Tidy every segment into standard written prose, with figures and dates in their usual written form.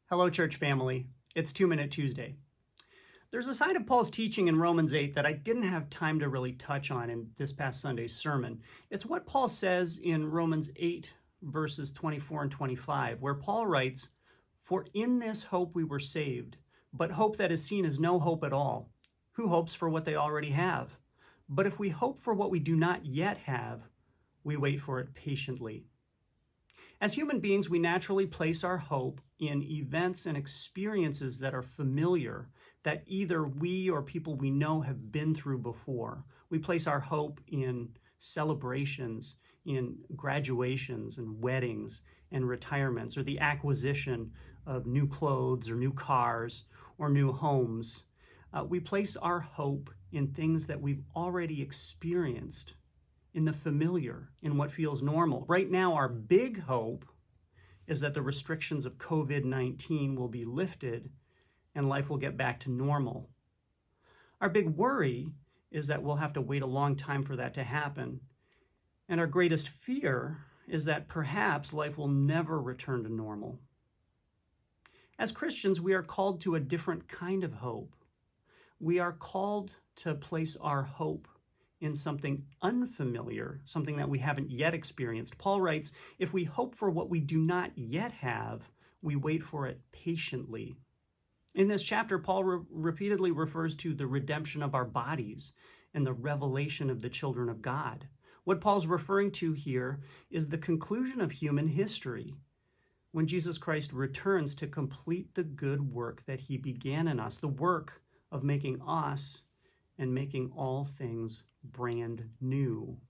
Hello, church family. It's 2-Minute Tuesday. There's a side of Paul's teaching in Romans 8 that I didn't have time to really touch on in this past Sunday's sermon. It's what Paul says in Romans 8, verses 24 and 25, where Paul writes, "For in this hope we were saved, but hope that is seen is no hope at all. Who hopes for what they already have? But if we hope for what we do not yet have, we wait for it patiently." As human beings, we naturally place our hope in events and experiences that are familiar, that either we or people we know have been through before. We place our hope in celebrations, in graduations and weddings and retirements, or the acquisition of new clothes or new cars or new homes. We place our hope in things that we've already experienced, in the familiar, in what feels normal. Right now, our big hope is that the restrictions of COVID-19 will be lifted and life will get back to normal. Our big worry is that we'll have to wait a long time for that to happen. And our greatest fear is that perhaps life will never return to normal. As Christians, we are called to a different kind of hope. We are called to place our hope in something unfamiliar, something that we haven't yet experienced. Paul writes, "If we hope for what we do not yet have, we wait for it patiently." In this chapter, Paul repeatedly refers to the redemption of our bodies and the revelation of the children of God. What Paul's referring to here is the conclusion of human history, when Jesus Christ returns to complete the good work that he began in us, the work of making us and making all things brand new.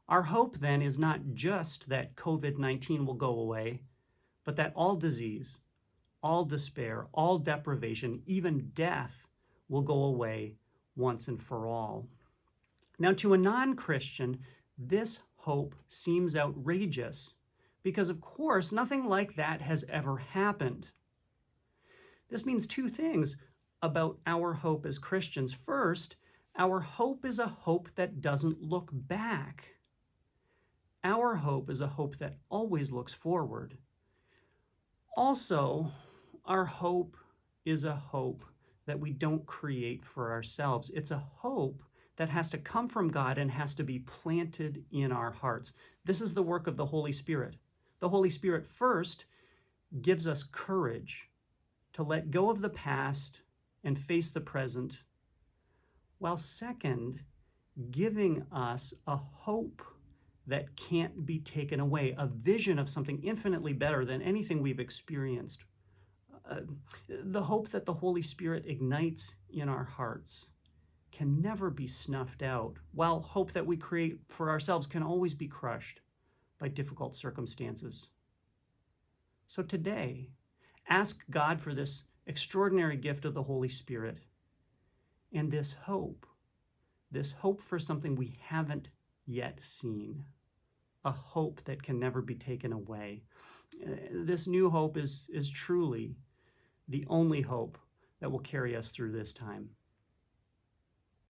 Our hope then is not just that COVID-19 will go away, but that all disease, all despair, all deprivation, even death will go away once and for all. Now, to a non-Christian, this hope seems outrageous because, of course, nothing like that has ever happened. This means two things about our hope as Christians. First, our hope is a hope that doesn't look back. Our hope is a hope that always looks forward. Also, our hope is a hope that we don't create for ourselves. It's a hope that has to come from God and has to be planted in our hearts. This is the work of the Holy Spirit. The Holy Spirit first gives us courage to let go of the past and face the present, while second, giving us a hope that can't be taken away, a vision of something infinitely better than anything we've experienced. The hope that the Holy Spirit ignites in our hearts can never be snuffed out, while hope that we create for ourselves can always be crushed by difficult circumstances. So today, ask God for this extraordinary gift of the Holy Spirit and this hope for something we haven't yet seen, a hope that can never be taken away. This new hope is truly the only hope that will carry us through this time.